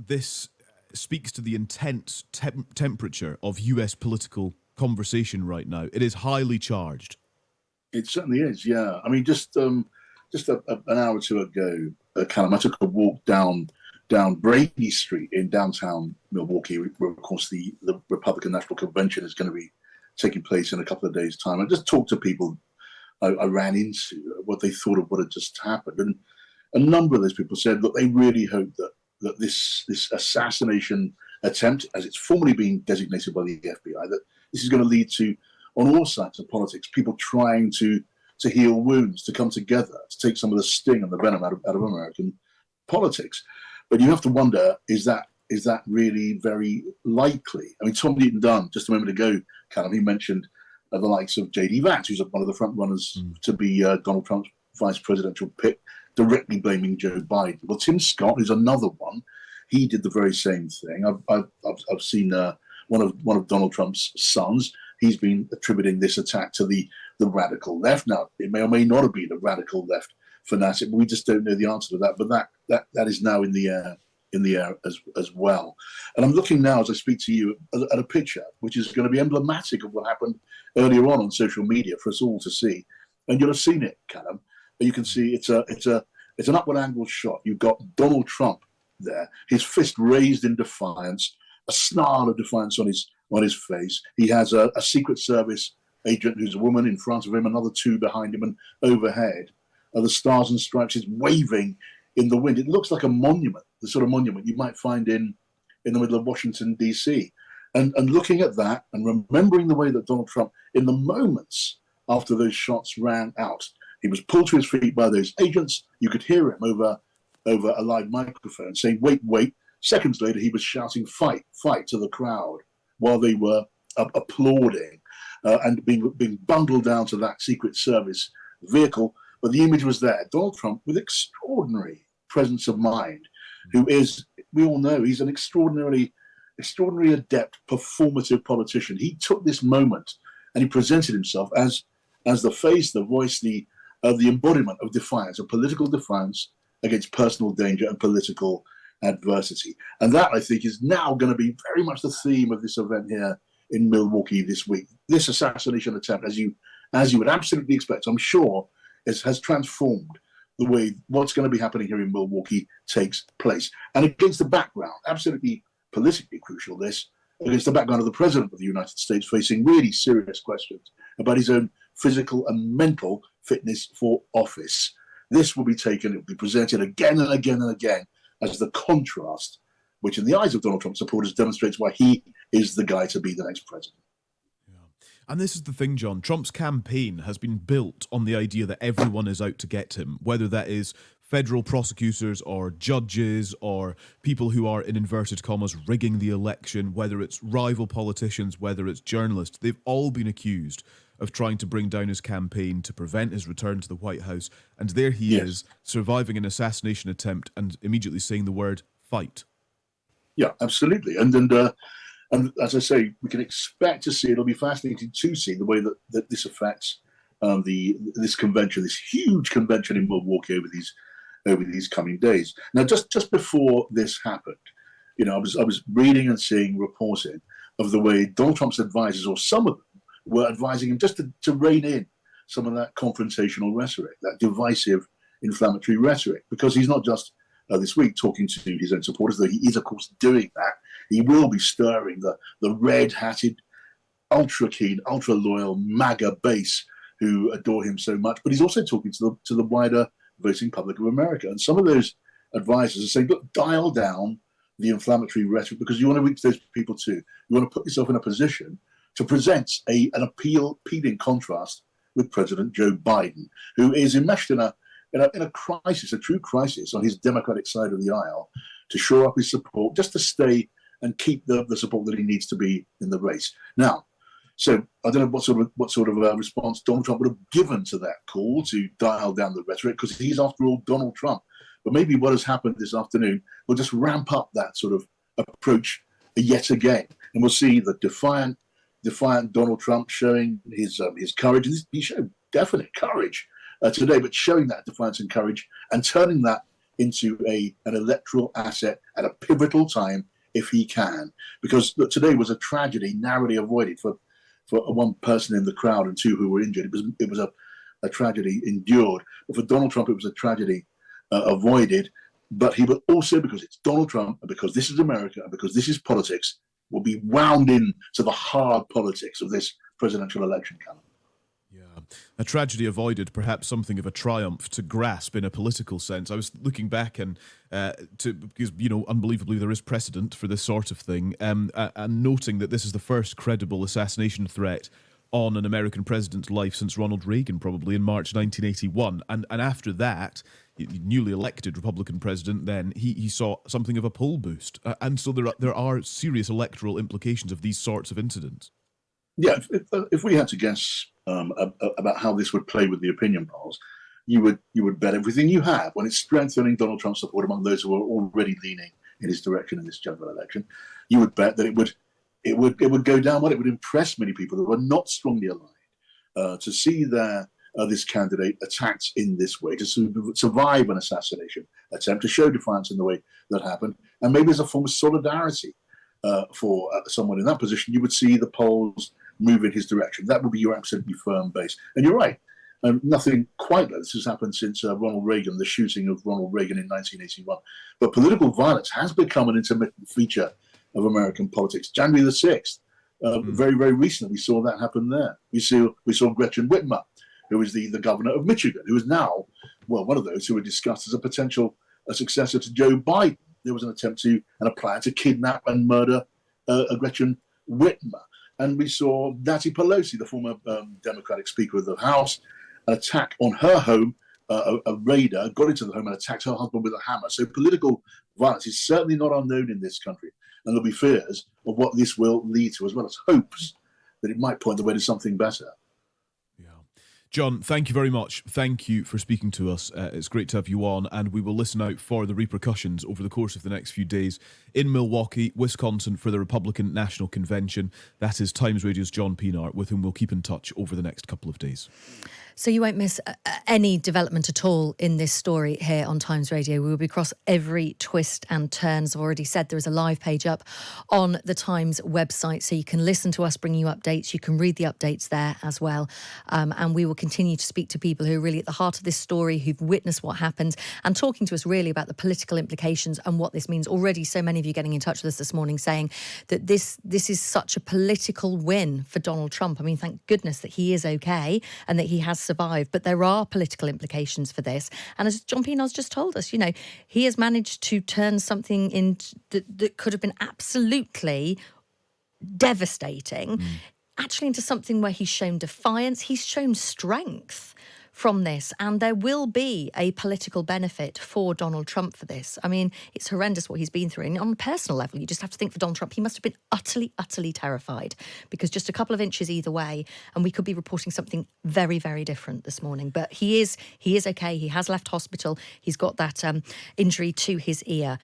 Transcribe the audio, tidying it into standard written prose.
this speaks to the intense temperature of US political conversation right now. It is highly charged. It certainly is, yeah. I mean, just an hour or two ago, Callum, I took a walk down Brady Street in downtown Milwaukee, where, of course, the Republican National Convention is going to be taking place in a couple of days' time. I just talked to people I ran into, what they thought of what had just happened. And a number of those people said that they really hope that this assassination attempt, as it's formally being designated by the FBI, that this is going to lead to, on all sides of politics, people trying to heal wounds, to come together, to take some of the sting and the venom out of American politics. But you have to wonder, is that really very likely? I mean, Tom Newton-Dunn, just a moment ago, Callum, he mentioned the likes of J.D. Vance, who's one of the front runners to be Donald Trump's vice presidential pick, directly blaming Joe Biden. Well, Tim Scott, who's another one, he did the very same thing. I've seen one of Donald Trump's sons. He's been attributing this attack to the radical left. Now, it may or may not have been a radical left fanatic, but we just don't know the answer to that. But that is now in the air as well. And I'm looking now as I speak to you at a picture which is going to be emblematic of what happened earlier on social media for us all to see. And you'll have seen it, Callum. You can see it's an upward angle shot. You've got Donald Trump there, his fist raised in defiance, a snarl of defiance on his face. He has a Secret Service agent who's a woman in front of him, another two behind him, and overhead the Stars and Stripes is waving in the wind. It looks like a monument, the sort of monument you might find in the middle of Washington, D.C. And looking at that and remembering the way that Donald Trump, in the moments after those shots rang out, he was pulled to his feet by those agents. You could hear him over a live microphone saying, wait, wait. Seconds later, he was shouting, fight, fight to the crowd while they were applauding and being bundled down to that Secret Service vehicle. But the image was there. Donald Trump with extraordinary presence of mind, who is, we all know, he's an extraordinarily adept, performative politician. He took this moment and he presented himself as the face, the voice, the embodiment of defiance, of political defiance against personal danger and political adversity. And that, I think, is now going to be very much the theme of this event here in Milwaukee this week. This assassination attempt, as you would absolutely expect, I'm sure, has transformed the way what's going to be happening here in Milwaukee takes place. And against the background, absolutely politically crucial, this, against the background of the President of the United States facing really serious questions about his own physical and mental fitness for office. This will be taken, it will be presented again and again and again as the contrast, which in the eyes of Donald Trump supporters demonstrates why he is the guy to be the next president. And this is the thing, John. Trump's campaign has been built on the idea that everyone is out to get him, whether that is federal prosecutors or judges or people who are, in inverted commas, rigging the election, whether it's rival politicians, whether it's journalists. They've all been accused of trying to bring down his campaign to prevent his return to the White House. And there he is, surviving an assassination attempt and immediately saying the word fight. Yeah, absolutely. And as I say, we can expect to see, it'll be fascinating to see the way that this affects this convention, this huge convention in Milwaukee over these coming days. Now, just before this happened, I was reading and seeing reporting of the way Donald Trump's advisors, or some of them, were advising him just to rein in some of that confrontational rhetoric, that divisive, inflammatory rhetoric, because he's not just this week talking to his own supporters, though he is, of course, doing that. He will be stirring the red-hatted, ultra-keen, ultra-loyal MAGA base who adore him so much, but he's also talking to the wider voting public of America. And some of those advisors are saying, look, dial down the inflammatory rhetoric, because you want to reach those people too. You want to put yourself in a position to present an appealing contrast with President Joe Biden, who is enmeshed in a crisis, a true crisis on his Democratic side of the aisle, to shore up his support, just to stay and keep the support that he needs to be in the race. Now, so I don't know what sort of response Donald Trump would have given to that call to dial down the rhetoric, because he's, after all, Donald Trump. But maybe what has happened this afternoon will just ramp up that sort of approach yet again, and we'll see the defiant Donald Trump showing his courage. He showed definite courage today, but showing that defiance and courage and turning that into an electoral asset at a pivotal time if he can. Because look, today was a tragedy narrowly avoided for one person in the crowd and two who were injured. It was a tragedy endured. But for Donald Trump, it was a tragedy avoided. But he will also, because it's Donald Trump, and because this is America, and because this is politics, will be wound in to the hard politics of this presidential election calendar. Yeah, a tragedy avoided, perhaps something of a triumph to grasp in a political sense. I was looking back and because unbelievably there is precedent for this sort of thing, and noting that this is the first credible assassination threat on an American president's life since Ronald Reagan, probably in March 1981, and after that, newly elected Republican president, then he saw something of a poll boost, and so there are serious electoral implications of these sorts of incidents. Yeah, if we had to guess about how this would play with the opinion polls, you would bet everything you have when it's strengthening Donald Trump's support among those who are already leaning in his direction in this general election. You would bet that it would go down well. It would impress many people who are not strongly aligned to see this candidate attacked in this way, to survive an assassination attempt, to show defiance in the way that happened, and maybe as a form of solidarity for someone in that position. You would see the polls move in his direction. That would be your absolutely firm base. And you're right. Nothing quite like this has happened since Ronald Reagan, the shooting of Ronald Reagan in 1981. But political violence has become an intermittent feature of American politics. January the 6th, very, very recently, we saw that happen there. We saw Gretchen Whitmer, who is the governor of Michigan, who is now, one of those who were discussed as a potential successor to Joe Biden. There was an attempt and a plan to kidnap and murder Gretchen Whitmer. And we saw Nancy Pelosi, the former Democratic Speaker of the House, an attack on her home. A raider got into the home and attacked her husband with a hammer. So political violence is certainly not unknown in this country. And there'll be fears of what this will lead to, as well as hopes that it might point the way to something better. Yeah. John, thank you very much. Thank you for speaking to us. It's great to have you on, and we will listen out for the repercussions over the course of the next few days in Milwaukee, Wisconsin, for the Republican National Convention. That is Times Radio's John Pienaar, with whom we'll keep in touch over the next couple of days. So you won't miss any development at all in this story here on Times Radio. We will be across every twist and turn. As I've already said, there is a live page up on the Times website, so you can listen to us bringing you updates. You can read the updates there as well. And we will continue to speak to people who are really at the heart of this story, who've witnessed what happened, and talking to us really about the political implications and what this means. Already so many of you getting in touch with us this morning saying that this is such a political win for Donald Trump. I mean, thank goodness that he is okay and that he has survive, but there are political implications for this. And as John Pienaar's just told us, he has managed to turn something in that could have been absolutely devastating, actually into something where he's shown defiance, he's shown strength from this, and there will be a political benefit for Donald Trump for this. I mean, it's horrendous what he's been through. And on a personal level, you just have to think for Donald Trump, he must have been utterly, utterly terrified, because just a couple of inches either way, and we could be reporting something very, very different this morning. But he is okay. He has left hospital. He's got that injury to his ear.